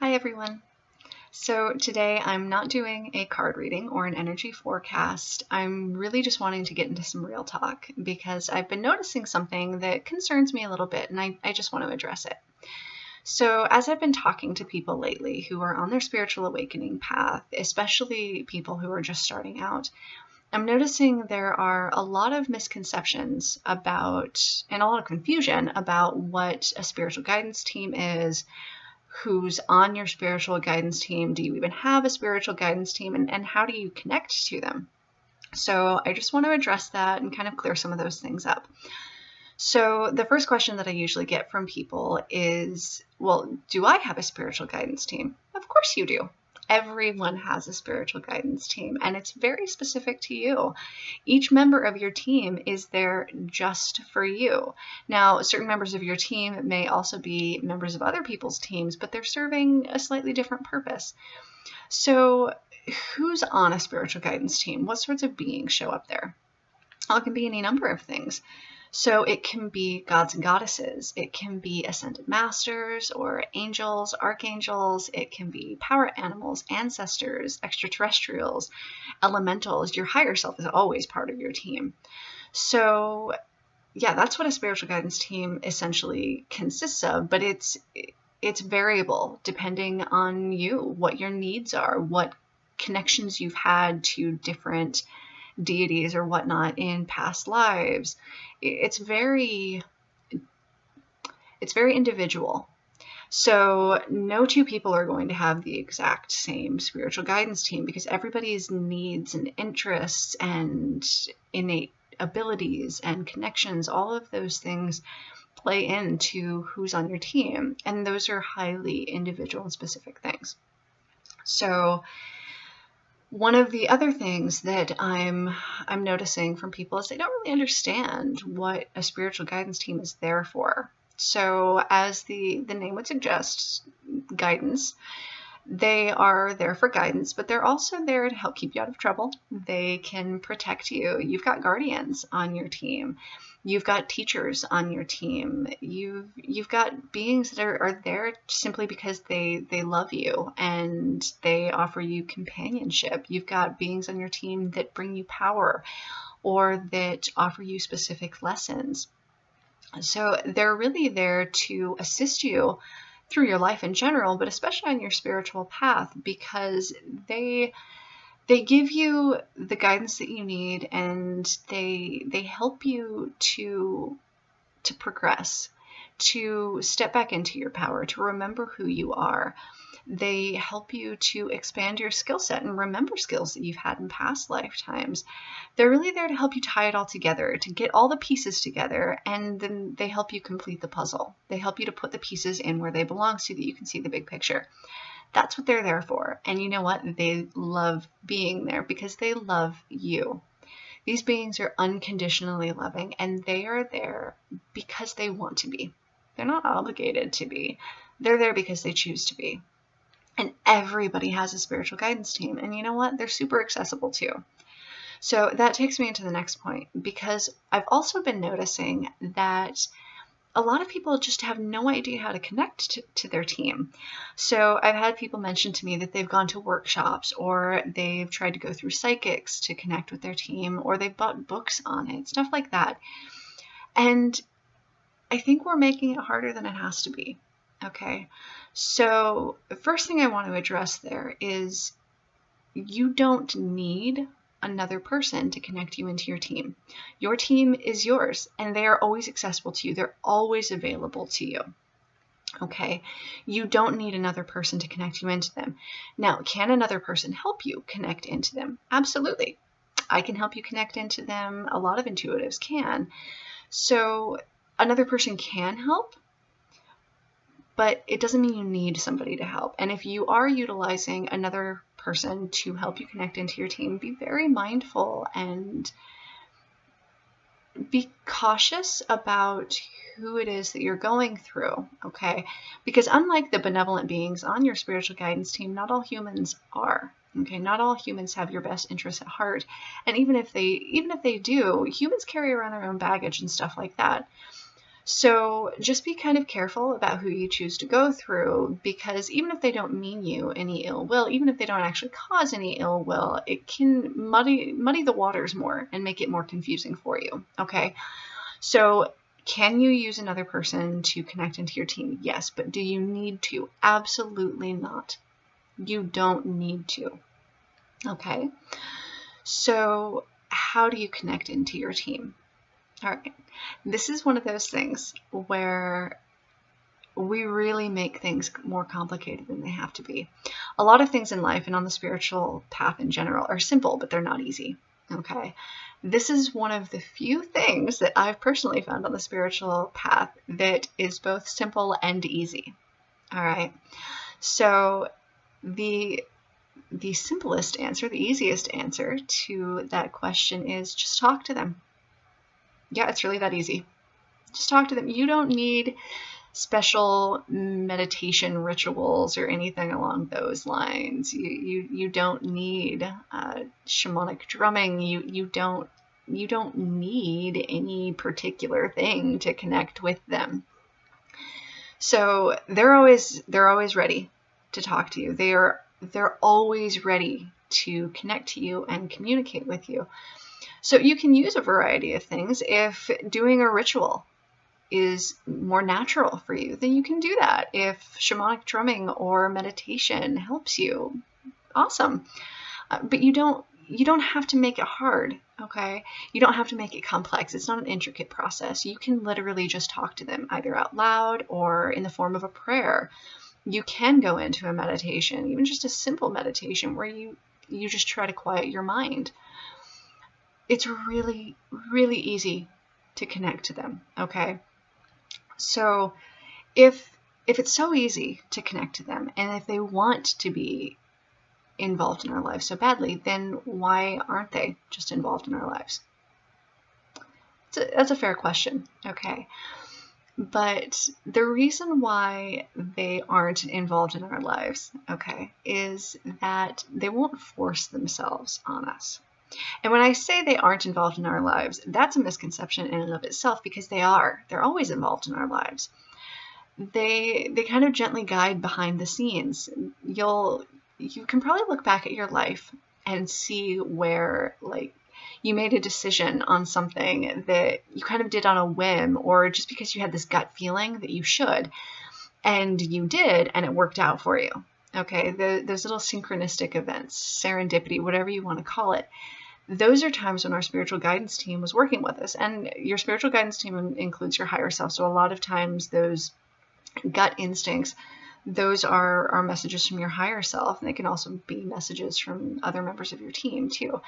Hi everyone. So today I'm not doing a card reading or an energy forecast. I'm really just wanting to get into some real talk because I've been noticing something that concerns me a little bit and I just want to address it. So as I've been talking to people lately who are on their spiritual awakening path, especially people who are just starting out, I'm noticing there are a lot of misconceptions about and a lot of confusion about what a spiritual guidance team is, who's on your spiritual guidance team, do you even have a spiritual guidance team, and how do you connect to them? So I just want to address that and kind of clear some of those things up. So the first question that I usually get from people is, well, do I have a spiritual guidance team? Of course you do. Everyone has a spiritual guidance team, and it's very specific to you. Each member of your team is there just for you. Now, certain members of your team may also be members of other people's teams, but they're serving a slightly different purpose. So who's on a spiritual guidance team? What sorts of beings show up there? Well, it can be any number of things. So it can be gods and goddesses, it can be ascended masters or angels, archangels, it can be power animals, ancestors, extraterrestrials, elementals. Your higher self is always part of your team. So yeah, that's what a spiritual guidance team essentially consists of, but it's variable depending on you, what your needs are, what connections you've had to different deities or whatnot in past lives. It's very individual. So no two people are going to have the exact same spiritual guidance team because everybody's needs and interests and innate abilities and connections, all of those things play into who's on your team, and those are highly individual and specific things. So one of the other things that I'm noticing from people is they don't really understand what a spiritual guidance team is there for. So as the name would suggest, guidance, they are there for guidance, but they're also there to help keep you out of trouble. They can protect you. You've got guardians on your team. You've got teachers on your team. You've got beings that are there simply because they love you and they offer you companionship. You've got beings on your team that bring you power or that offer you specific lessons. So they're really there to assist you through your life in general, but especially on your spiritual path, because they give you the guidance that you need, and they help you to progress, to step back into your power, to remember who you are. They help you to expand your skill set and remember skills that you've had in past lifetimes. They're really there to help you tie it all together, to get all the pieces together, and then they help you complete the puzzle. They help you to put the pieces in where they belong so that you can see the big picture. That's what they're there for. And you know what? They love being there because they love you. These beings are unconditionally loving, and they are there because they want to be. They're not obligated to be. They're there because they choose to be. And everybody has a spiritual guidance team. And you know what? They're super accessible too. So that takes me into the next point, because I've also been noticing that a lot of people just have no idea how to connect to their team. So I've had people mention to me that they've gone to workshops, or they've tried to go through psychics to connect with their team, or they've bought books on it, stuff like that. And I think we're making it harder than it has to be. Okay, so the first thing I want to address there is you don't need another person to connect you into your team. Your team is yours, and they are always accessible to you. They're always available to you. Okay, you don't need another person to connect you into them. Now, can another person help you connect into them? Absolutely. I can help you connect into them. A lot of intuitives can. So another person can help, but it doesn't mean you need somebody to help. And if you are utilizing another person to help you connect into your team, be very mindful and be cautious about who it is that you're going through, okay? Because unlike the benevolent beings on your spiritual guidance team, not all humans are, okay? Not all humans have your best interests at heart. And even if they do, humans carry around their own baggage and stuff like that. So just be kind of careful about who you choose to go through, because even if they don't mean you any ill will, even if they don't actually cause any ill will, it can muddy the waters more and make it more confusing for you. Okay. So can you use another person to connect into your team? Yes, but do you need to? Absolutely not. You don't need to. Okay. So how do you connect into your team? All right. This is one of those things where we really make things more complicated than they have to be. A lot of things in life and on the spiritual path in general are simple, but they're not easy. Okay. This is one of the few things that I've personally found on the spiritual path that is both simple and easy. All right. So the simplest answer, the easiest answer to that question is just talk to them. Yeah, it's really that easy. Just talk to them. You don't need special meditation rituals or anything along those lines. You don't need shamanic drumming. You don't need any particular thing to connect with them. So they're always ready to talk to you. They're always ready to connect to you and communicate with you. So you can use a variety of things. If doing a ritual is more natural for you, then you can do that. If shamanic drumming or meditation helps you, awesome. But you don't have to make it hard, okay? You don't have to make it complex. It's not an intricate process. You can literally just talk to them either out loud or in the form of a prayer. You can go into a meditation, even just a simple meditation where you just try to quiet your mind. It's really, really easy to connect to them, okay? So if it's so easy to connect to them, and if they want to be involved in our lives so badly, then why aren't they just involved in our lives? That's a fair question, okay? But the reason why they aren't involved in our lives, okay, is that they won't force themselves on us. And when I say they aren't involved in our lives, that's a misconception in and of itself, because they are. They're always involved in our lives. They kind of gently guide behind the scenes. You can probably look back at your life and see where, like, you made a decision on something that you kind of did on a whim, or just because you had this gut feeling that you should, and you did, and it worked out for you. Okay, those little synchronistic events, serendipity, whatever you want to call it, those are times when our spiritual guidance team was working with us. And your spiritual guidance team includes your higher self. So a lot of times those gut instincts, those are messages from your higher self. And they can also be messages from other members of your team too.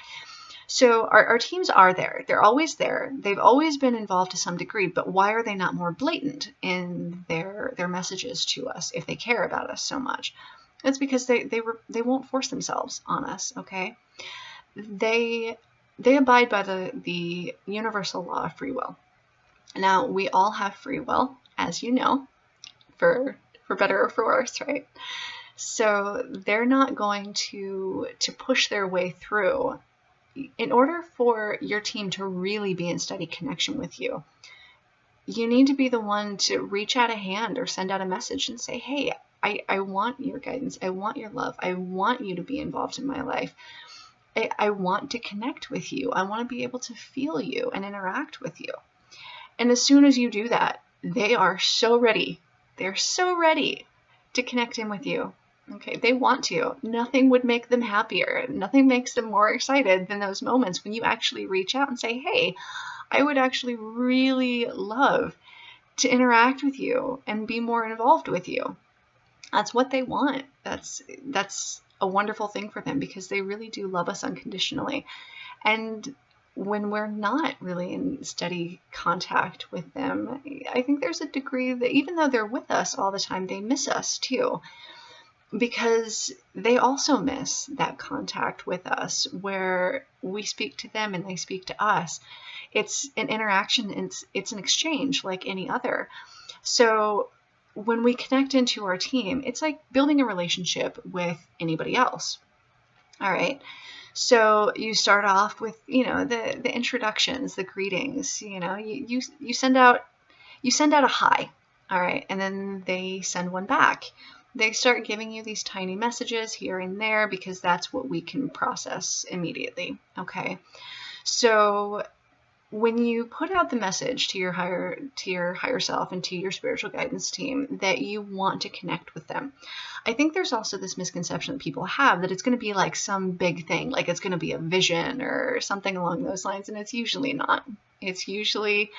So our teams are there. They're always there. They've always been involved to some degree, but why are they not more blatant in their messages to us if they care about us so much? It's because they won't force themselves on us, okay? They abide by the universal law of free will. Now, we all have free will, as you know, for better or for worse, right? So they're not going to push their way through. In order for your team to really be in steady connection with you, you need to be the one to reach out a hand or send out a message and say, hey, I want your guidance. I want your love. I want you to be involved in my life. I want to connect with you. I want to be able to feel you and interact with you. And as soon as you do that, they are so ready. They're so ready to connect in with you. Okay, they want to. Nothing would make them happier. Nothing makes them more excited than those moments when you actually reach out and say, hey, I would actually really love to interact with you and be more involved with you. That's what they want. That's a wonderful thing for them, because they really do love us unconditionally. And when we're not really in steady contact with them, I think there's a degree that even though they're with us all the time, they miss us too, because they also miss that contact with us where we speak to them and they speak to us. It's an interaction, it's an exchange like any other. So when we connect into our team, it's like building a relationship with anybody else. All right. So you start off with, the introductions, the greetings, you send out you send out a hi, all right, and then they send one back. They start giving you these tiny messages here and there because that's what we can process immediately, okay? So when you put out the message to your higher self and to your spiritual guidance team that you want to connect with them, I think there's also this misconception that people have that it's going to be like some big thing, like it's going to be a vision or something along those lines, and it's usually not. It's usually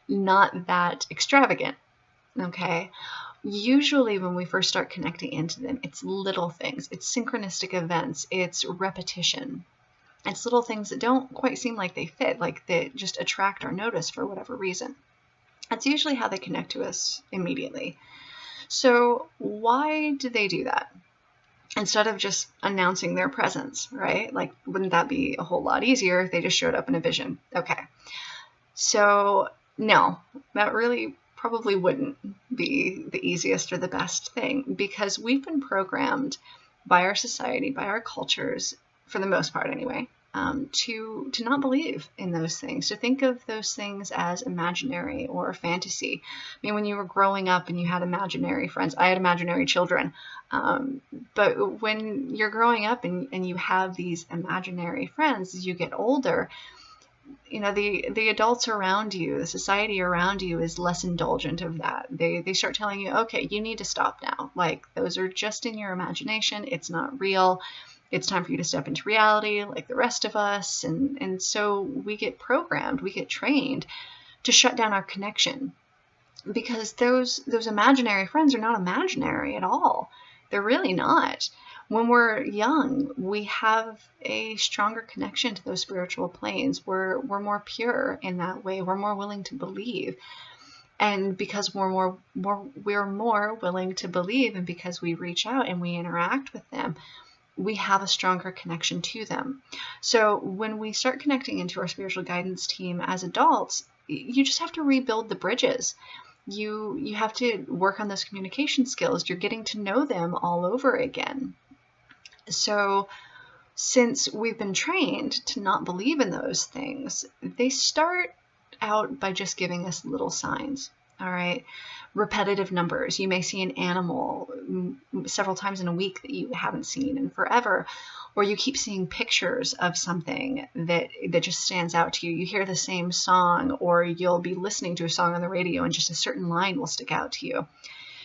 not that extravagant, okay? Usually when we first start connecting into them, it's little things, it's synchronistic events, it's repetition. It's little things that don't quite seem like they fit, like they just attract our notice for whatever reason. That's usually how they connect to us immediately. So why do they do that? Instead of just announcing their presence, right? Like, wouldn't that be a whole lot easier if they just showed up in a vision? Okay. So no, that really probably wouldn't be the easiest or the best thing, because we've been programmed by our society, by our cultures, for the most part anyway, to not believe in those things, to think of those things as imaginary or fantasy. I mean, when you were growing up and you had imaginary friends, I had imaginary children, but when you're growing up and you have these imaginary friends, as you get older, you know, the adults around you, the society around you is less indulgent of that. They start telling you, okay, you need to stop now. Like, those are just in your imagination. It's not real. It's time for you to step into reality like the rest of us. And so we get programmed, we get trained to shut down our connection, because those imaginary friends are not imaginary at all. They're really not. When we're young, we have a stronger connection to those spiritual planes. We're more pure in that way. We're more willing to believe. And because we're more willing to believe, and because we reach out and we interact with them, we have a stronger connection to them. So when we start connecting into our spiritual guidance team as adults, you just have to rebuild the bridges. You have to work on those communication skills. You're getting to know them all over again. So since we've been trained to not believe in those things, they start out by just giving us little signs. All right. Repetitive numbers. You may see an animal several times in a week that you haven't seen in forever, or you keep seeing pictures of something that just stands out to you. You hear the same song, or you'll be listening to a song on the radio and just a certain line will stick out to you.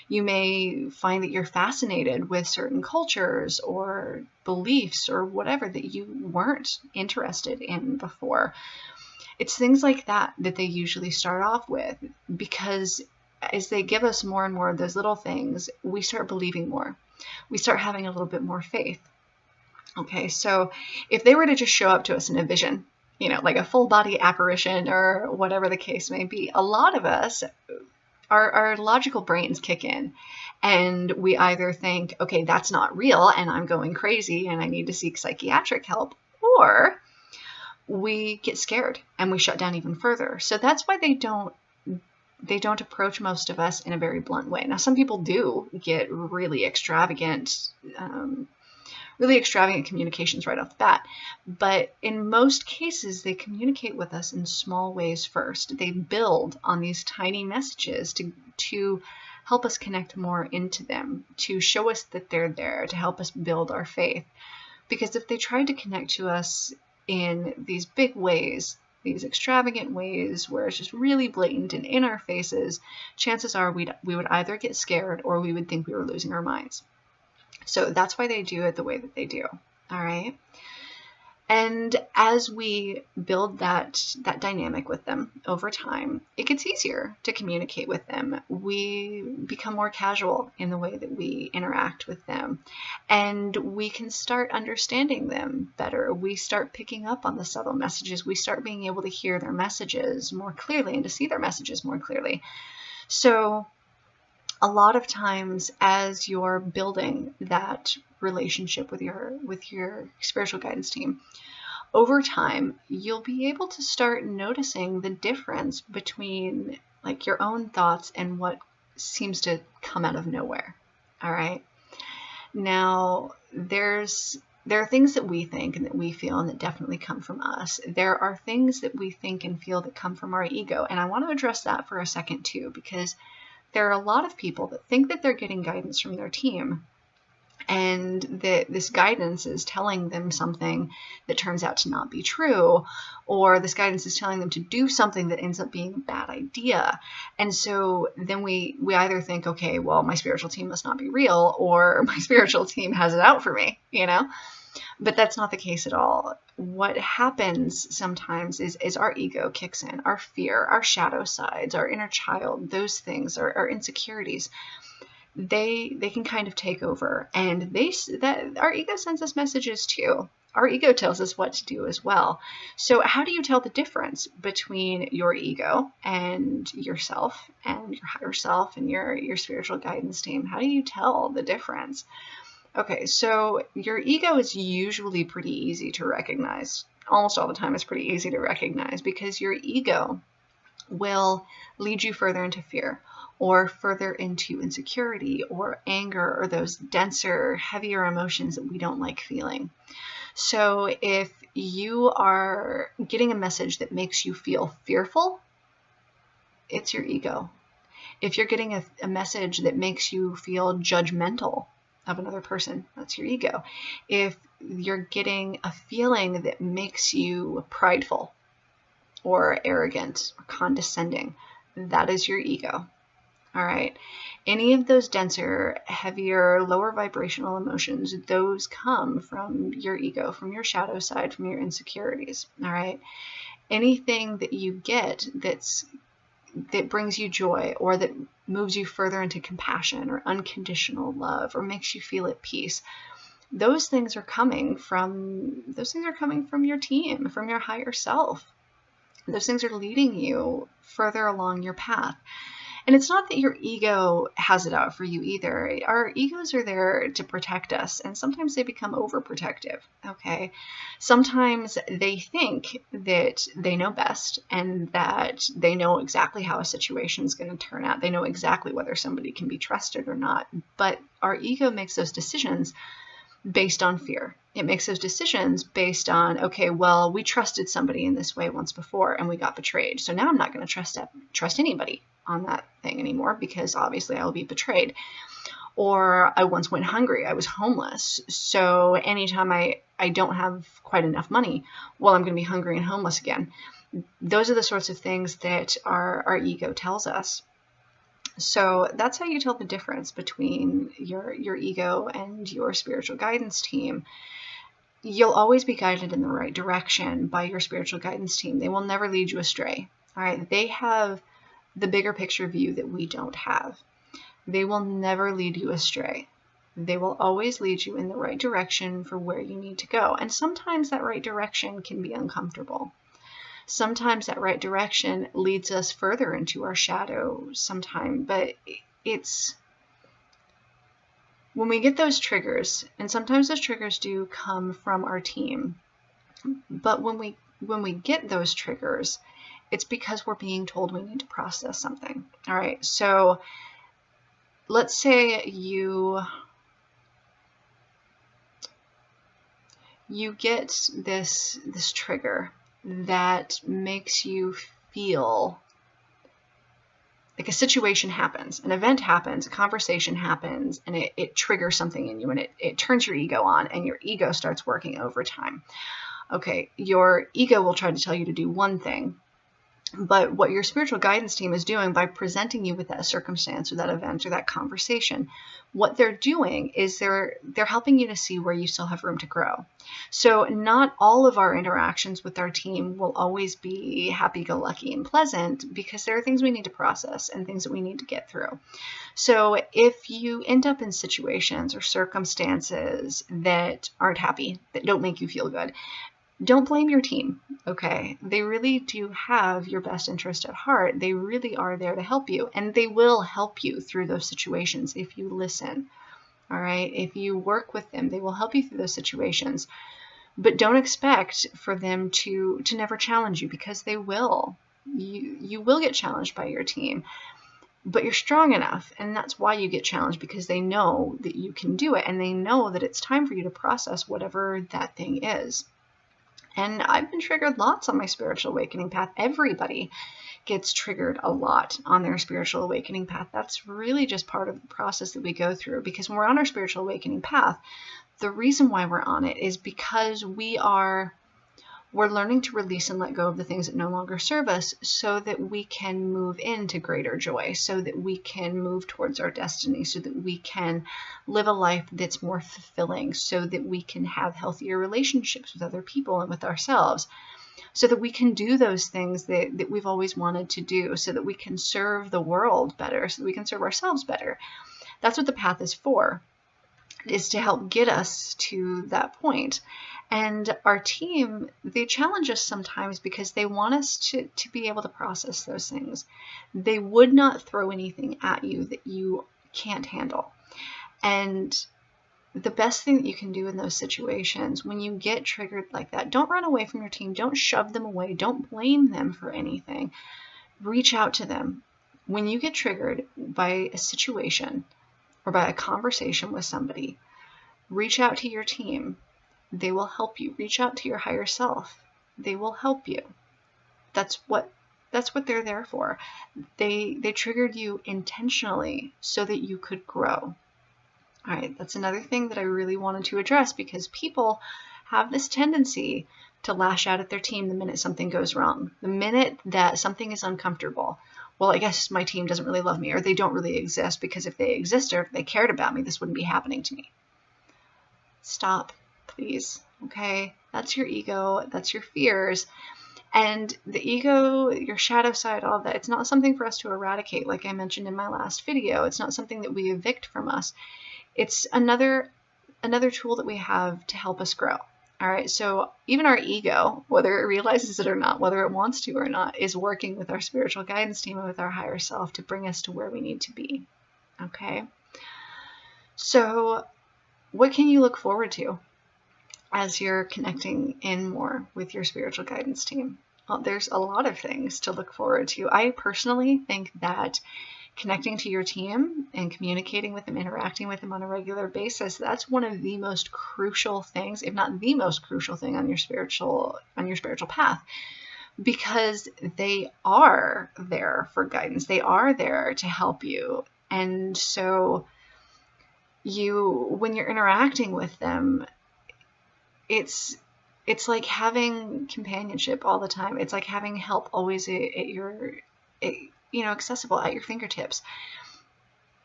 You may find that you're fascinated with certain cultures or beliefs or whatever that you weren't interested in before. It's things like that that they usually start off with, because as they give us more and more of those little things, we start believing more. We start having a little bit more faith. Okay, so if they were to just show up to us in a vision, you know, like a full body apparition or whatever the case may be, a lot of us, our logical brains kick in, and we either think, okay, that's not real and I'm going crazy and I need to seek psychiatric help, or we get scared and we shut down even further. So that's why they don't approach most of us in a very blunt way. Now, some people do get really extravagant communications right off the bat, but in most cases, they communicate with us in small ways first. They build on these tiny messages to help us connect more into them, to show us that they're there, to help us build our faith. Because if they tried to connect to us in these big ways, these extravagant ways where it's just really blatant and in our faces, chances are we would either get scared or we would think we were losing our minds. So that's why they do it the way that they do. All right. And as we build that dynamic with them over time, it gets easier to communicate with them. We become more casual in the way that we interact with them, and we can start understanding them better. We start picking up on the subtle messages. We start being able to hear their messages more clearly and to see their messages more clearly. So a lot of times as you're building that relationship with your spiritual guidance team, over time, you'll be able to start noticing the difference between like your own thoughts and what seems to come out of nowhere. All right. Now, there's there are things that we think and that we feel and that definitely come from us. There are things that we think and feel that come from our ego. And I want to address that for a second too, because there are a lot of people that think that they're getting guidance from their team, and that this guidance is telling them something that turns out to not be true, or this guidance is telling them to do something that ends up being a bad idea. And so then we either think, okay, well, my spiritual team must not be real, or my spiritual team has it out for me, you know? But that's not the case at all. What happens sometimes is our ego kicks in, our fear, our shadow sides, our inner child, those things, our insecurities. They can kind of take over, and that our ego sends us messages too. Our ego tells us what to do as well. So how do you tell the difference between your ego and yourself and your higher self and your spiritual guidance team? How do you tell the difference? Okay, so your ego is usually pretty easy to recognize. Almost all the time it's pretty easy to recognize, because your ego will lead you further into fear, or further into insecurity or anger, or those denser, heavier emotions that we don't like feeling. So if you are getting a message that makes you feel fearful, it's your ego. If you're getting a message that makes you feel judgmental of another person, that's your ego. If you're getting a feeling that makes you prideful or arrogant or condescending, that is your ego. All right. Any of those denser, heavier, lower vibrational emotions, those come from your ego, from your shadow side, from your insecurities. All right. Anything that you get that brings you joy, or that moves you further into compassion or unconditional love, or makes you feel at peace, those things are coming from your team, from your higher self. Those things are leading you further along your path. And it's not that your ego has it out for you either. Our egos are there to protect us, and sometimes they become overprotective, okay? Sometimes they think that they know best, and that they know exactly how a situation is going to turn out. They know exactly whether somebody can be trusted or not. But our ego makes those decisions based on fear. It makes those decisions based on, okay, well, we trusted somebody in this way once before and we got betrayed. So now I'm not going to trust anybody on that thing anymore, because obviously I will be betrayed. Or I once went hungry. I was homeless. So anytime I don't have quite enough money, well, I'm going to be hungry and homeless again. Those are the sorts of things that our ego tells us. So that's how you tell the difference between your ego and your spiritual guidance team. You'll always be guided in the right direction by your spiritual guidance team. They will never lead you astray. All right. They have the bigger picture view that we don't have. They will never lead you astray. They will always lead you in the right direction for where you need to go. And sometimes that right direction can be uncomfortable. Sometimes that right direction leads us further into our shadow sometime, but it's when we get those triggers, and sometimes those triggers do come from our team, but when we get those triggers, it's because we're being told we need to process something. All right, so let's say you get this trigger that makes you feel like a situation happens, an event happens, a conversation happens, and it triggers something in you, and it turns your ego on, and your ego starts working overtime. Okay, your ego will try to tell you to do one thing, but what your spiritual guidance team is doing by presenting you with that circumstance or that event or that conversation, what they're doing is they're helping you to see where you still have room to grow. So not all of our interactions with our team will always be happy-go-lucky and pleasant, because there are things we need to process and things that we need to get through. So if you end up in situations or circumstances that aren't happy, that don't make you feel good, don't blame your team, okay? They really do have your best interest at heart. They really are there to help you, and they will help you through those situations if you listen, all right? If you work with them, they will help you through those situations. But don't expect for them to never challenge you, because they will. You will get challenged by your team. but you're strong enough, and that's why you get challenged, because they know that you can do it, and they know that it's time for you to process whatever that thing is. And I've been triggered lots on my spiritual awakening path. Everybody gets triggered a lot on their spiritual awakening path. That's really just part of the process that we go through, because when we're on our spiritual awakening path, the reason why we're on it is because we're learning to release and let go of the things that no longer serve us, so that we can move into greater joy, so that we can move towards our destiny, so that we can live a life that's more fulfilling, so that we can have healthier relationships with other people and with ourselves, so that we can do those things that we've always wanted to do, so that we can serve the world better, so that we can serve ourselves better. That's what the path is for, is to help get us to that point. And our team, they challenge us sometimes because they want us to be able to process those things. They would not throw anything at you that you can't handle. And the best thing that you can do in those situations, when you get triggered like that, don't run away from your team. Don't shove them away. Don't blame them for anything. Reach out to them. When you get triggered by a situation or by a conversation with somebody, reach out to your team. They will help you. Reach out to your higher self. They will help you. That's what they're there for. They triggered you intentionally so that you could grow. All right, that's another thing that I really wanted to address, because people have this tendency to lash out at their team the minute something goes wrong. The minute that something is uncomfortable. Well, I guess my team doesn't really love me, or they don't really exist, because if they existed or if they cared about me, this wouldn't be happening to me. Stop, please. Okay? That's your ego. That's your fears. And the ego, your shadow side, all of that, it's not something for us to eradicate, like I mentioned in my last video. It's not something that we evict from us. It's another tool that we have to help us grow. All right, so even our ego, whether it realizes it or not, whether it wants to or not, is working with our spiritual guidance team and with our higher self to bring us to where we need to be. Okay, so what can you look forward to as you're connecting in more with your spiritual guidance team? Well, there's a lot of things to look forward to. I personally think that connecting to your team and communicating with them, interacting with them on a regular basis, that's one of the most crucial things, if not the most crucial thing on your spiritual path, because they are there for guidance. They are there to help you. And so when you're interacting with them, it's like having companionship all the time. It's like having help always accessible at your fingertips.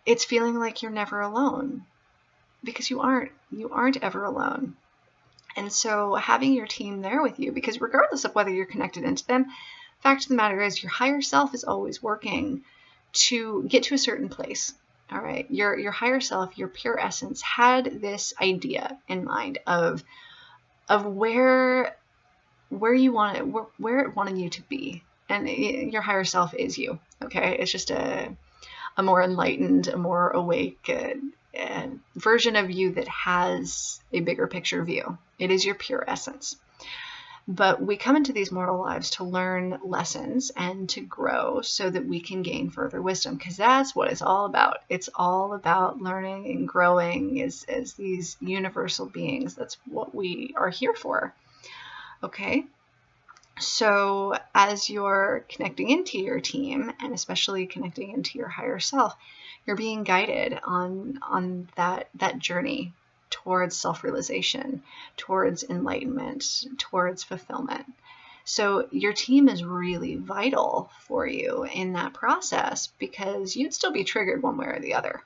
It's feeling like you're never alone, because you aren't ever alone. And so having your team there with you, because regardless of whether you're connected into them, fact of the matter is your higher self is always working to get to a certain place. All right, your higher self, your pure essence, had this idea in mind of where it wanted you to be. And your higher self is you, okay? It's just a more enlightened, a more awake version of you that has a bigger picture view. It is your pure essence. But we come into these mortal lives to learn lessons and to grow so that we can gain further wisdom, because that's what it's all about. It's all about learning and growing as these universal beings. That's what we are here for, okay? So as you're connecting into your team, and especially connecting into your higher self, you're being guided on that journey towards self-realization, towards enlightenment, towards fulfillment. So your team is really vital for you in that process, because you'd still be triggered one way or the other.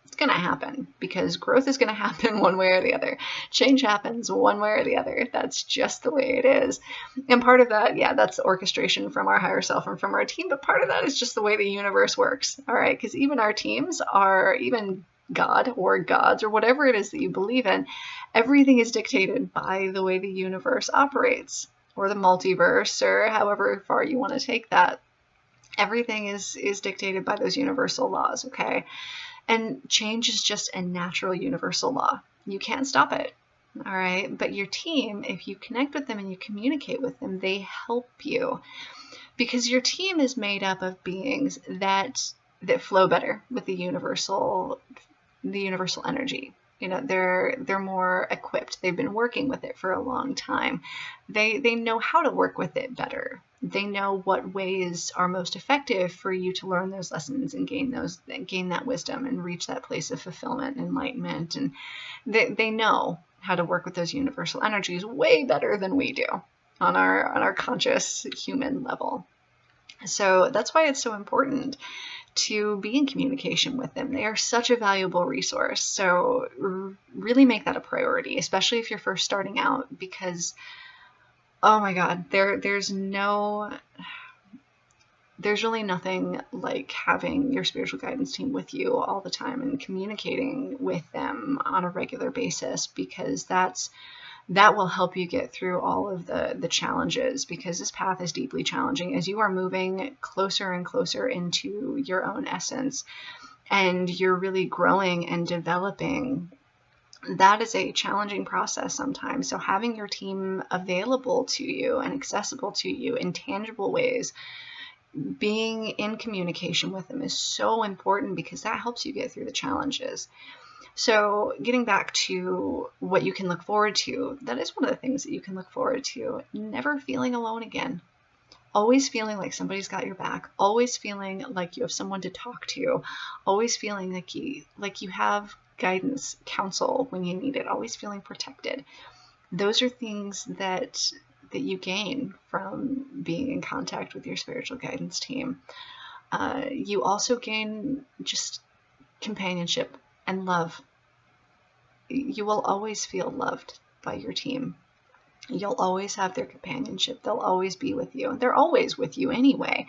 It's going to happen, because growth is going to happen one way or the other. Change happens one way or the other. That's just the way it is. And part of that, yeah, that's the orchestration from our higher self and from our team. But part of that is just the way the universe works. All right. Because even our teams are, even God or gods or whatever it is that you believe in, everything is dictated by the way the universe operates, or the multiverse, or however far you want to take that. Everything is dictated by those universal laws. Okay. And change is just a natural universal law. You can't stop it. All right. But your team, if you connect with them and you communicate with them, they help you, because your team is made up of beings that that flow better with the universal energy. You know, they're more equipped. They've been working with it for a long time. They know how to work with it better. They know what ways are most effective for you to learn those lessons and gain that wisdom and reach that place of fulfillment, enlightenment. And they know how to work with those universal energies way better than we do on our conscious human level. So that's why it's so important to be in communication with them. They are such a valuable resource. So really make that a priority, especially if you're first starting out, because, oh my God, there's really nothing like having your spiritual guidance team with you all the time and communicating with them on a regular basis, because that will help you get through all of the challenges, because this path is deeply challenging as you are moving closer and closer into your own essence and you're really growing and developing. That is a challenging process sometimes. So having your team available to you and accessible to you in tangible ways, being in communication with them is so important, because that helps you get through the challenges. So getting back to what you can look forward to, that is one of the things that you can look forward to. Never feeling alone again. Always feeling like somebody's got your back. Always feeling like you have someone to talk to. Always feeling like you have guidance, counsel when you need it. Always feeling protected. Those are things that you gain from being in contact with your spiritual guidance team. You also gain just companionship and love. You will always feel loved by your team. You'll always have their companionship. They'll always be with you. They're always with you anyway.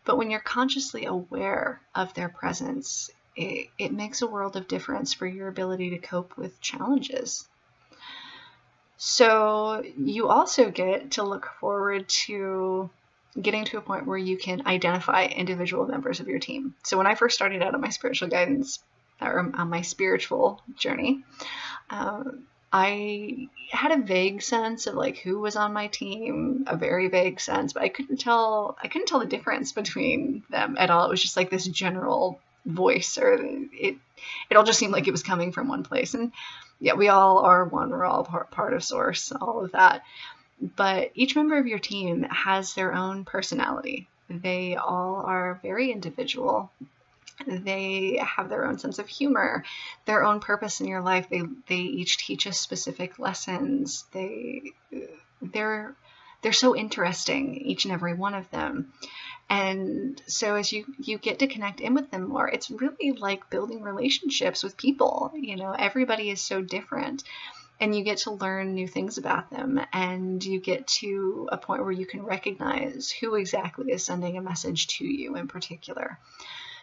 But when you're consciously aware of their presence, it makes a world of difference for your ability to cope with challenges. So you also get to look forward to getting to a point where you can identify individual members of your team. So when I first started out on my spiritual guidance, or on my spiritual journey, I had a vague sense of like who was on my team, a very vague sense, but I couldn't tell the difference between them at all. It was just like this general voice, or it all just seemed like it was coming from one place. And yeah, we all are one, we're all part of Source, all of that. But each member of your team has their own personality. They all are very individual. They have their own sense of humor, their own purpose in your life. They each teach us specific lessons. They're so interesting, each and every one of them. And so as you get to connect in with them more, it's really like building relationships with people. You know, everybody is so different, and you get to learn new things about them, and you get to a point where you can recognize who exactly is sending a message to you in particular.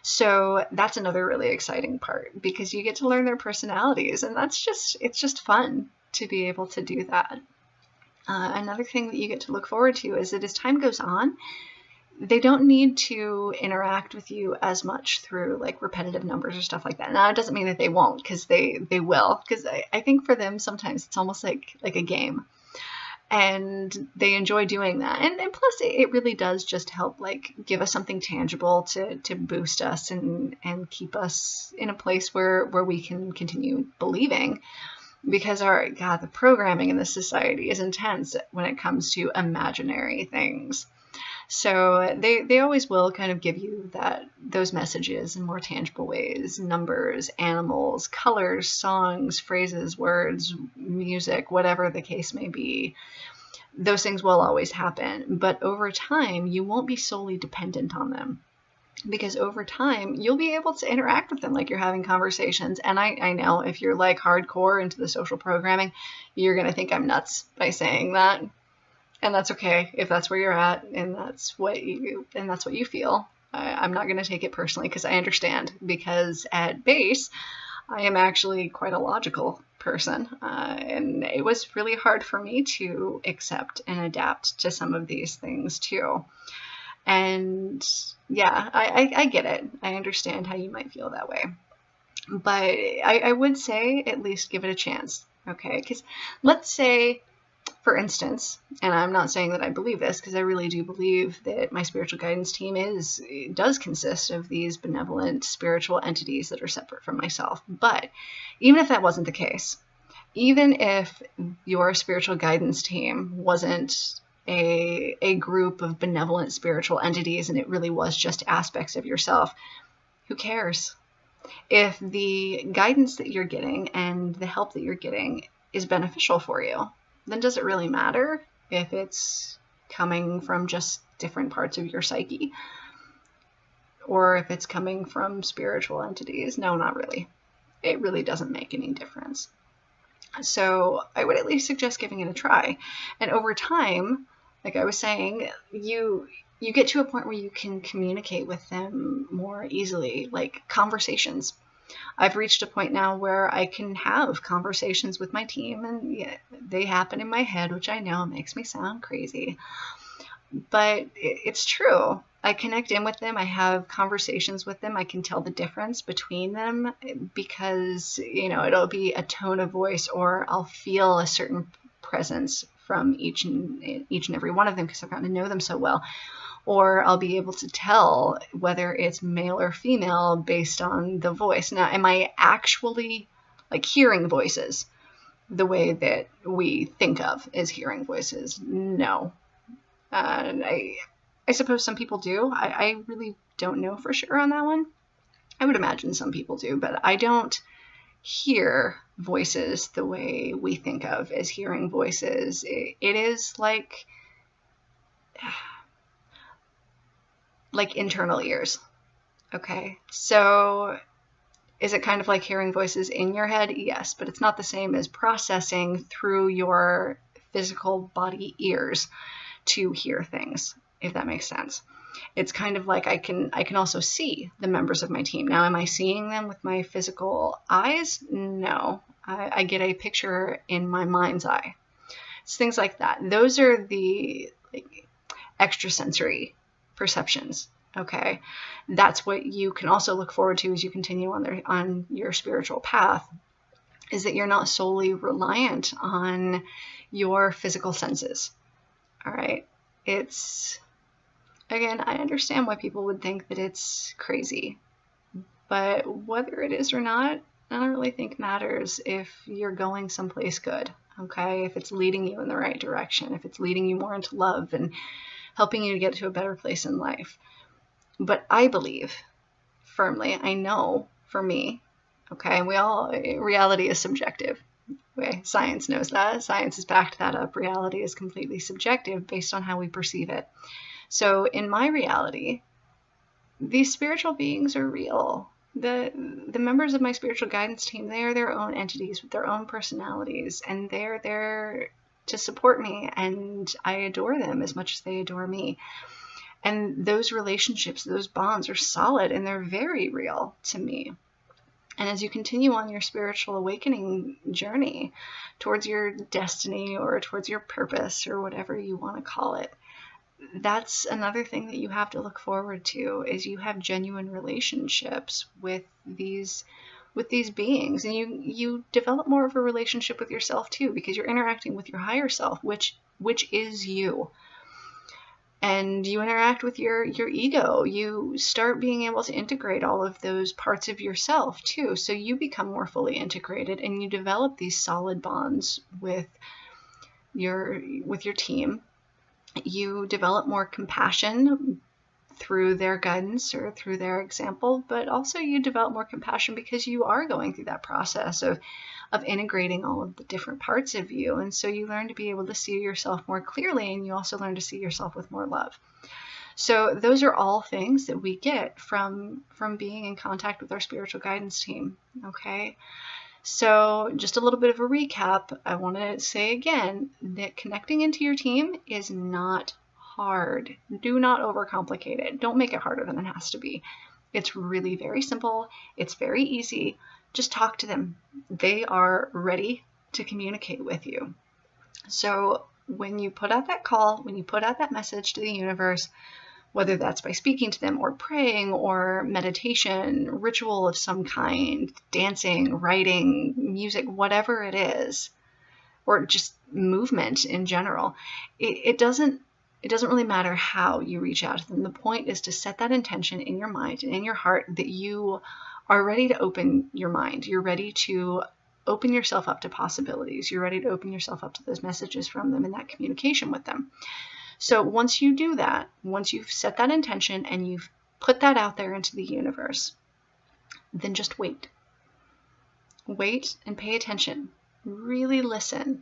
So that's another really exciting part, because you get to learn their personalities, and it's just fun to be able to do that. Another thing that you get to look forward to is that as time goes on, they don't need to interact with you as much through like repetitive numbers or stuff like that. Now, it doesn't mean that they won't, because they will, because I think for them sometimes it's almost like a game. And they enjoy doing that. And plus it really does just help like give us something tangible to boost us and keep us in a place where we can continue believing, because the programming in this society is intense when it comes to imaginary things. So they always will kind of give you those messages in more tangible ways: numbers, animals, colors, songs, phrases, words, music, whatever the case may be. Those things will always happen, but over time you won't be solely dependent on them, because over time you'll be able to interact with them like you're having conversations. And I know if you're like hardcore into the social programming, you're going to think I'm nuts by saying that. And that's okay if that's where you're at and that's what you feel. I'm not going to take it personally, because I understand, because at base I am actually quite a logical person, and it was really hard for me to accept and adapt to some of these things too. And yeah, I get it. I understand how you might feel that way, but I would say at least give it a chance, okay? Because let's say For instance, and I'm not saying that I believe this, because I really do believe that my spiritual guidance team does consist of these benevolent spiritual entities that are separate from myself. But even if that wasn't the case, even if your spiritual guidance team wasn't a group of benevolent spiritual entities and it really was just aspects of yourself, who cares? If the guidance that you're getting and the help that you're getting is beneficial for you, then does it really matter if it's coming from just different parts of your psyche or if it's coming from spiritual entities? No, not really. It really doesn't make any difference. So I would at least suggest giving it a try. And over time, like I was saying, you get to a point where you can communicate with them more easily, like conversations. I've reached a point now where I can have conversations with my team, and yeah, they happen in my head, which I know makes me sound crazy, but it's true. I connect in with them. I have conversations with them. I can tell the difference between them because, it'll be a tone of voice, or I'll feel a certain presence from each and every one of them because I've gotten to know them so well. Or I'll be able to tell whether it's male or female based on the voice. Now, am I actually hearing voices the way that we think of as hearing voices? No. I suppose some people do. I really don't know for sure on that one. I would imagine some people do, but I don't hear voices the way we think of as hearing voices. It is like internal ears. Okay, so is it kind of like hearing voices in your head? Yes, but it's not the same as processing through your physical body ears to hear things, if that makes sense. It's kind of like I can also see the members of my team. Now, am I seeing them with my physical eyes? No, I get a picture in my mind's eye. It's things like that. Those are the extrasensory perceptions. Okay, that's what you can also look forward to as you continue on your spiritual path, is that you're not solely reliant on your physical senses. All right, it's, again, I understand why people would think that it's crazy, but whether it is or not, I don't really think matters if you're going someplace good. Okay, if it's leading you in the right direction, if it's leading you more into love and helping you to get to a better place in life. But I believe firmly, I know for me, okay, reality is subjective. Okay, science knows that. Science has backed that up. Reality is completely subjective based on how we perceive it. So in my reality, these spiritual beings are real. The members of my spiritual guidance team, they are their own entities with their own personalities, and they're there to support me, and I adore them as much as they adore me. And those relationships, those bonds are solid, and they're very real to me. And as you continue on your spiritual awakening journey towards your destiny or towards your purpose or whatever you want to call it, that's another thing that you have to look forward to, is you have genuine relationships with these beings, and you develop more of a relationship with yourself too, because you're interacting with your higher self, which is you. And you interact with your ego. You start being able to integrate all of those parts of yourself too. So you become more fully integrated, and you develop these solid bonds with your team. You develop more compassion through their guidance or through their example, but also you develop more compassion because you are going through that process of integrating all of the different parts of you. And so you learn to be able to see yourself more clearly, and you also learn to see yourself with more love. So those are all things that we get from being in contact with our spiritual guidance team. Okay. So just a little bit of a recap. I want to say again that connecting into your team is not hard. Do not overcomplicate it. Don't make it harder than it has to be. It's really very simple. It's very easy. Just talk to them. They are ready to communicate with you. So when you put out that call, when you put out that message to the universe, whether that's by speaking to them or praying or meditation, ritual of some kind, dancing, writing, music, whatever it is, or just movement in general. It doesn't really matter how you reach out to them. The point is to set that intention in your mind and in your heart that you are ready to open your mind. You're ready to open yourself up to possibilities. You're ready to open yourself up to those messages from them and that communication with them. So once you do that, once you've set that intention and you've put that out there into the universe, then just wait. Wait and pay attention. Really listen.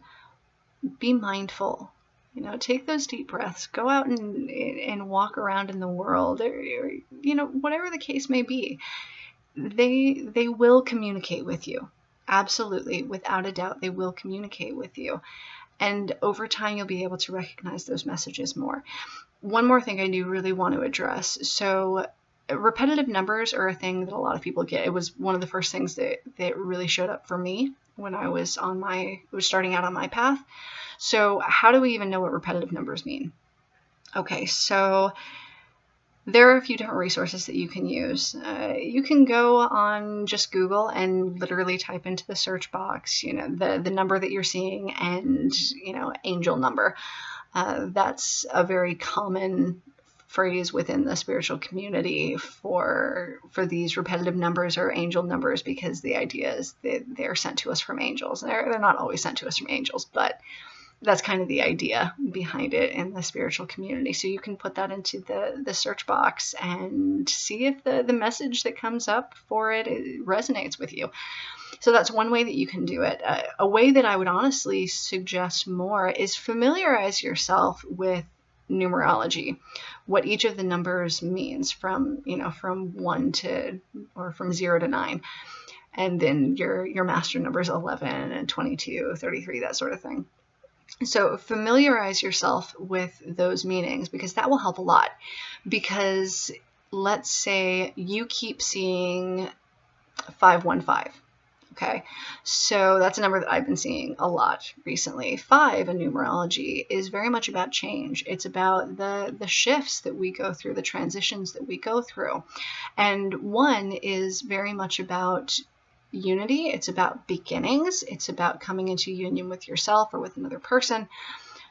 Be mindful. You know, take those deep breaths. Go out and walk around in the world, or you know, whatever the case may be. They will communicate with you. Absolutely, without a doubt, they will communicate with you. And over time, you'll be able to recognize those messages more. One more thing I do really want to address. So repetitive numbers are a thing that a lot of people get. It was one of the first things that really showed up for me when I was starting out on my path. So how do we even know what repetitive numbers mean? Okay, so there are a few different resources that you can use. You can go on just Google and literally type into the search box, you know, the number that you're seeing and, you know, angel number. That's a very common phrase within the spiritual community for these repetitive numbers or angel numbers, because the idea is that they're sent to us from angels. They're not always sent to us from angels, but that's kind of the idea behind it in the spiritual community. So you can put that into the search box and see if the message that comes up for it resonates with you. So that's one way that you can do it. A way that I would honestly suggest more is familiarize yourself with numerology, what each of the numbers means from 1 to, or from 0 to 9. And then your master numbers 11 and 22, 33, that sort of thing. So familiarize yourself with those meanings, because that will help a lot. Because let's say you keep seeing 515. Okay, so that's a number that I've been seeing a lot recently. 5 in numerology is very much about change. It's about the shifts that we go through, the transitions that we go through. And 1 is very much about unity. It's about beginnings. It's about coming into union with yourself or with another person.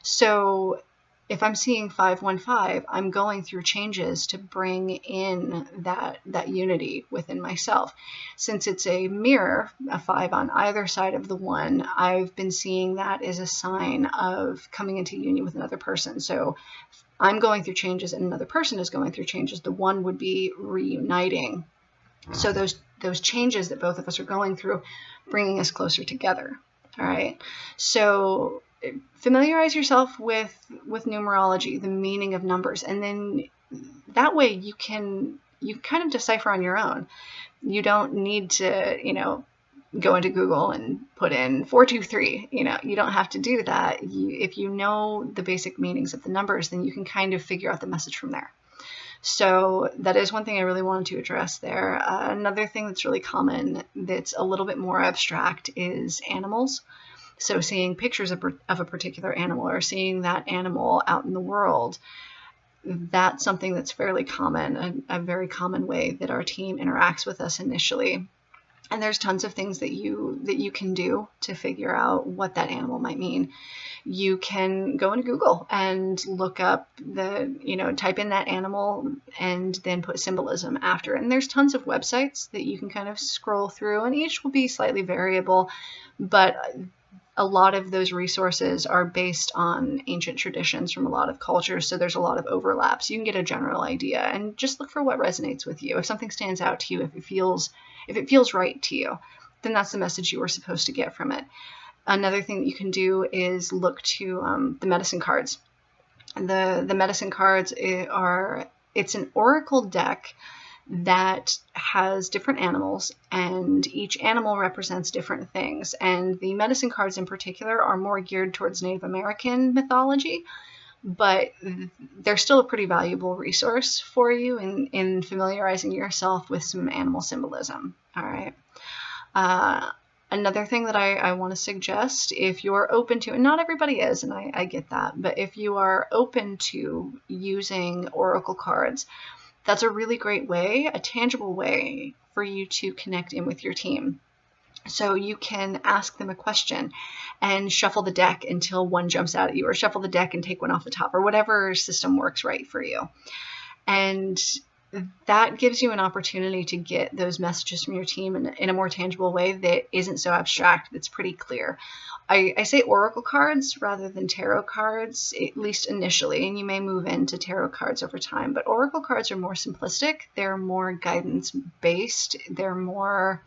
So if I'm seeing 515, I'm going through changes to bring in that unity within myself. Since it's a mirror, a 5 on either side of the 1, I've been seeing that as a sign of coming into union with another person. So I'm going through changes and another person is going through changes. The 1 would be reuniting. So those changes that both of us are going through, bringing us closer together. All right. So familiarize yourself with numerology, the meaning of numbers, and then that way you kind of decipher on your own. You don't need to, go into Google and put in 423. You don't have to do that. If you know the basic meanings of the numbers, then you can kind of figure out the message from there. So that is one thing I really wanted to address there. Another thing that's really common that's a little bit more abstract is animals. So seeing pictures of a particular animal or seeing that animal out in the world, that's something that's fairly common, a very common way that our team interacts with us initially. And there's tons of things that you can do to figure out what that animal might mean. You can go into Google and look up type in that animal and then put symbolism after. And there's tons of websites that you can kind of scroll through, and each will be slightly variable, but a lot of those resources are based on ancient traditions from a lot of cultures, so there's a lot of overlaps. You can get a general idea and just look for what resonates with you. If something stands out to you, if it feels right to you, then that's the message you were supposed to get from it. Another thing that you can do is look to the medicine cards. The medicine cards it's an oracle deck that has different animals, and each animal represents different things. And the medicine cards in particular are more geared towards Native American mythology, but they're still a pretty valuable resource for you in familiarizing yourself with some animal symbolism. All right. Another thing that I want to suggest, if you're open to, and not everybody is, and I get that, but if you are open to using oracle cards, that's a really great way, a tangible way for you to connect in with your team. So you can ask them a question and shuffle the deck until one jumps out at you, or shuffle the deck and take one off the top, or whatever system works right for you. And that gives you an opportunity to get those messages from your team in a more tangible way that isn't so abstract, that's pretty clear. I say oracle cards rather than tarot cards, at least initially, and you may move into tarot cards over time, but oracle cards are more simplistic. They're more guidance based. They're more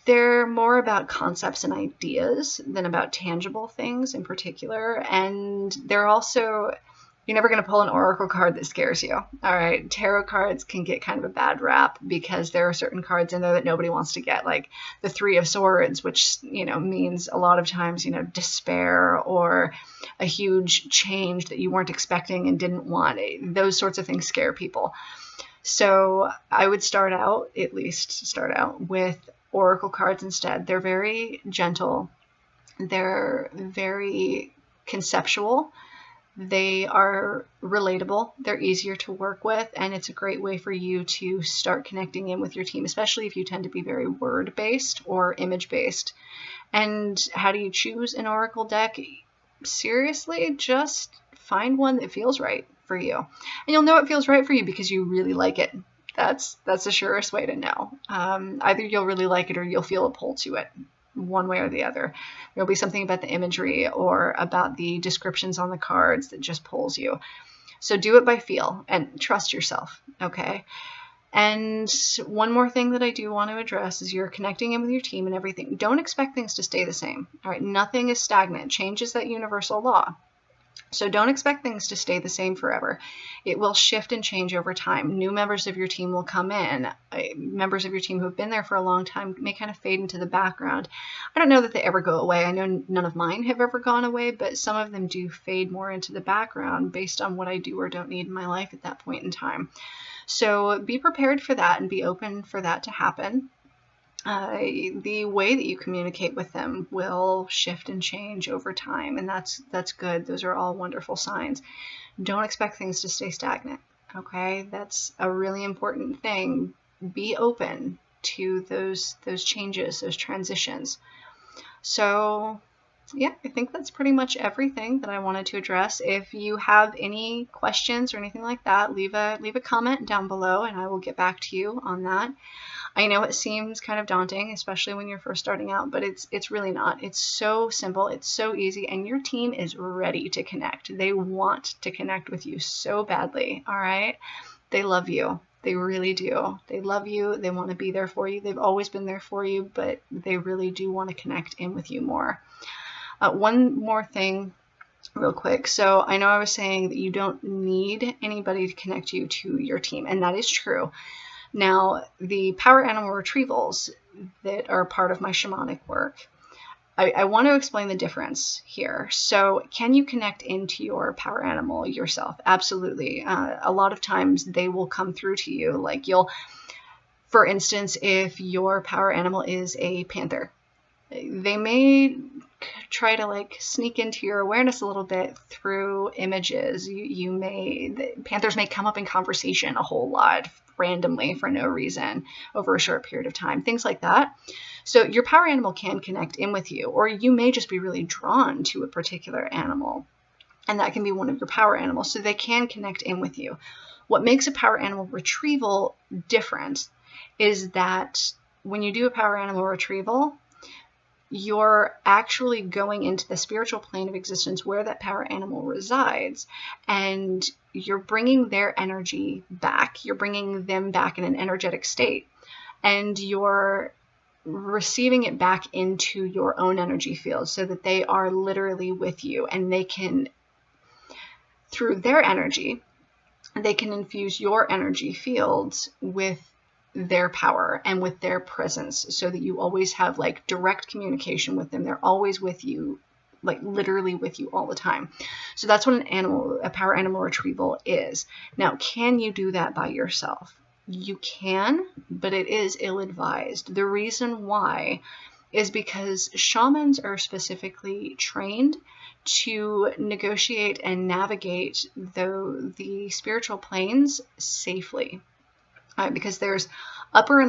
about concepts and ideas than about tangible things in particular. And they're also, you're never going to pull an oracle card that scares you. All right. Tarot cards can get kind of a bad rap because there are certain cards in there that nobody wants to get, like the Three of Swords, which, means a lot of times, despair or a huge change that you weren't expecting and didn't want. Those sorts of things scare people. So I would start out with oracle cards instead. They're very gentle. They're very conceptual. They are relatable. They're easier to work with, and it's a great way for you to start connecting in with your team, especially if you tend to be very word-based or image-based. And how do you choose an oracle deck? Seriously, just find one that feels right for you. And you'll know it feels right for you because you really like it. That's the surest way to know. Either you'll really like it or you'll feel a pull to it, one way or the other. There'll be something about the imagery or about the descriptions on the cards that just pulls you. So do it by feel and trust yourself, okay? And one more thing that I do want to address is you're connecting in with your team and everything. Don't expect things to stay the same, all right? Nothing is stagnant. Change is that universal law. So don't expect things to stay the same forever. It will shift and change over time. New members of your team will come in. Members of your team who have been there for a long time may kind of fade into the background. I don't know that they ever go away. I know none of mine have ever gone away, but some of them do fade more into the background based on what I do or don't need in my life at that point in time. So be prepared for that and be open for that to happen. The way that you communicate with them will shift and change over time, and that's good. Those are all wonderful signs. Don't expect things to stay stagnant, okay? That's a really important thing. Be open to those changes, those transitions. So yeah, I think that's pretty much everything that I wanted to address. If you have any questions or anything like that, leave a comment down below and I will get back to you on that. I know it seems kind of daunting, especially when you're first starting out, but it's really not. It's so simple, it's so easy, and your team is ready to connect. They want to connect with you so badly, all right? They love you. They really do. They love you. They want to be there for you. They've always been there for you, but they really do want to connect in with you more. One more thing real quick. So I know I was saying that you don't need anybody to connect you to your team, and that is true. Now, the power animal retrievals that are part of my shamanic work, I want to explain the difference here. So can you connect into your power animal yourself? Absolutely. A lot of times they will come through to you. Like for instance, if your power animal is a panther, they may try to sneak into your awareness a little bit through images. Panthers may come up in conversation a whole lot randomly for no reason over a short period of time, things like that. So your power animal can connect in with you, or you may just be really drawn to a particular animal, and that can be one of your power animals. So they can connect in with you. What makes a power animal retrieval different is that when you do a power animal retrieval, you're actually going into the spiritual plane of existence where that power animal resides, and you're bringing their energy back. You're bringing them back in an energetic state, and you're receiving it back into your own energy field so that they are literally with you, and they can, through their energy, they can infuse your energy fields with their power and with their presence, so that you always have direct communication with them. They're always with you, literally with you all the time. So that's what a power animal retrieval is. Now, can you do that by yourself? You can, but it is ill-advised. The reason why is because shamans are specifically trained to negotiate and navigate the spiritual planes safely. Because there's The upper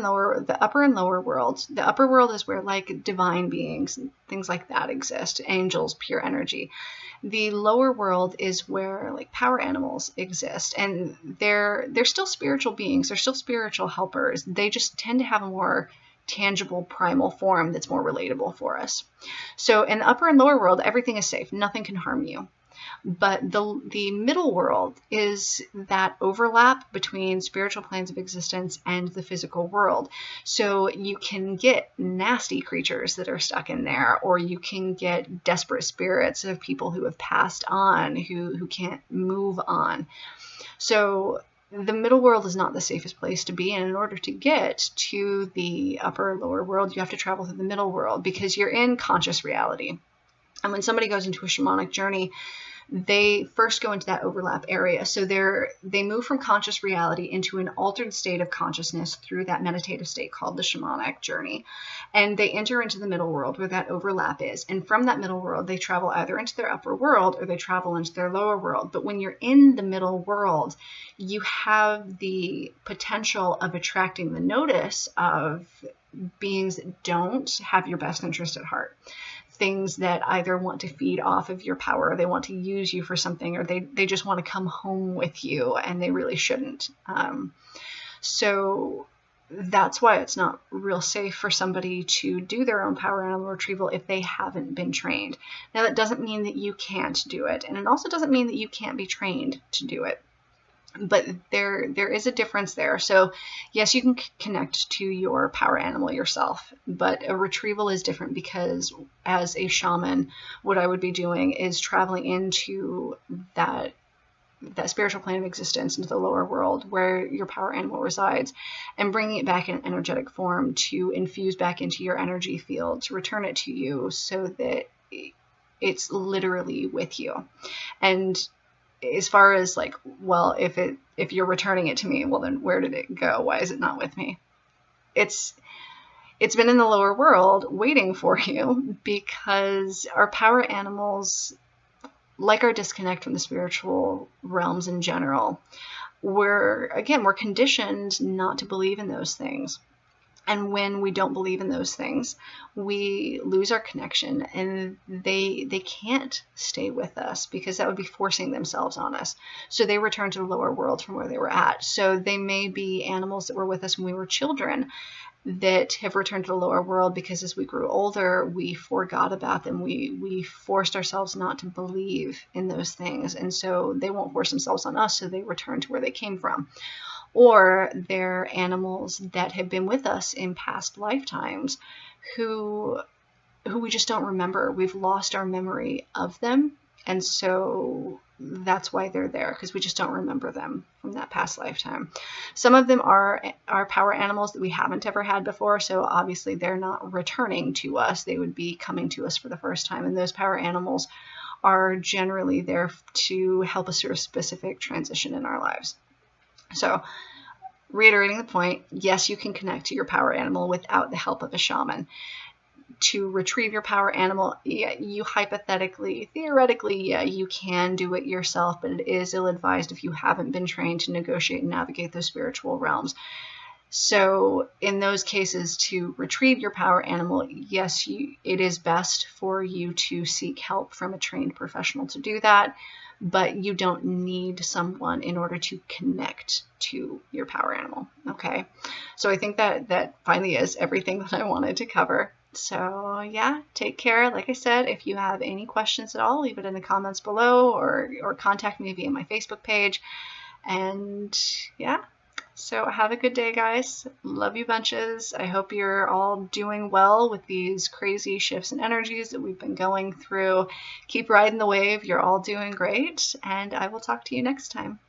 and lower worlds. The upper world is where like divine beings and things like that exist, angels, pure energy. The lower world is where like power animals exist, and they're still spiritual beings. They're still spiritual helpers. They just tend to have a more tangible primal form that's more relatable for us. So in the upper and lower world, everything is safe. Nothing can harm you. But the middle world is that overlap between spiritual planes of existence and the physical world. So you can get nasty creatures that are stuck in there, or you can get desperate spirits of people who have passed on, who can't move on. So the middle world is not the safest place to be, and in order to get to the upper and lower world, you have to travel through the middle world, because you're in conscious reality. And when somebody goes into a shamanic journey, they first go into that overlap area. So they move from conscious reality into an altered state of consciousness through that meditative state called the shamanic journey. And they enter into the middle world where that overlap is. And from that middle world, they travel either into their upper world or they travel into their lower world. But when you're in the middle world, you have the potential of attracting the notice of beings that don't have your best interest at heart. Things that either want to feed off of your power, or they want to use you for something, or they just want to come home with you, and they really shouldn't. So that's why it's not real safe for somebody to do their own power animal retrieval if they haven't been trained. Now, that doesn't mean that you can't do it, and it also doesn't mean that you can't be trained to do it. But there is a difference there. So yes, you can connect to your power animal yourself, but a retrieval is different, because as a shaman, what I would be doing is traveling into that spiritual plane of existence, into the lower world where your power animal resides, and bringing it back in energetic form to infuse back into your energy field, to return it to you so that it's literally with you. And as far as like, well, if you're returning it to me, well, then where did it go? Why is it not with me? It's been in the lower world waiting for you, because our power animals, like our disconnect from the spiritual realms in general, we're conditioned not to believe in those things. And when we don't believe in those things, we lose our connection, and they can't stay with us, because that would be forcing themselves on us. So they return to the lower world from where they were at. So they may be animals that were with us when we were children that have returned to the lower world, because as we grew older, we forgot about them. We forced ourselves not to believe in those things. And so they won't force themselves on us, so they return to where they came from. Or they're animals that have been with us in past lifetimes who we just don't remember. We've lost our memory of them. And so that's why they're there, because we just don't remember them from that past lifetime. Some of them are power animals that we haven't ever had before. So obviously they're not returning to us. They would be coming to us for the first time. And those power animals are generally there to help us through a specific transition in our lives. So, reiterating the point, yes, you can connect to your power animal without the help of a shaman. To retrieve your power animal, yeah, you theoretically, yeah, you can do it yourself, but it is ill-advised if you haven't been trained to negotiate and navigate those spiritual realms. So in those cases, to retrieve your power animal, yes, it is best for you to seek help from a trained professional to do that. But you don't need someone in order to connect to your power animal. Okay, so I think that finally is everything that I wanted to cover. So yeah, take care. Like I said, if you have any questions at all, leave it in the comments below, or contact me via my Facebook page. And yeah, so have a good day, guys. Love you bunches. I hope you're all doing well with these crazy shifts and energies that we've been going through. Keep riding the wave. You're all doing great. And I will talk to you next time.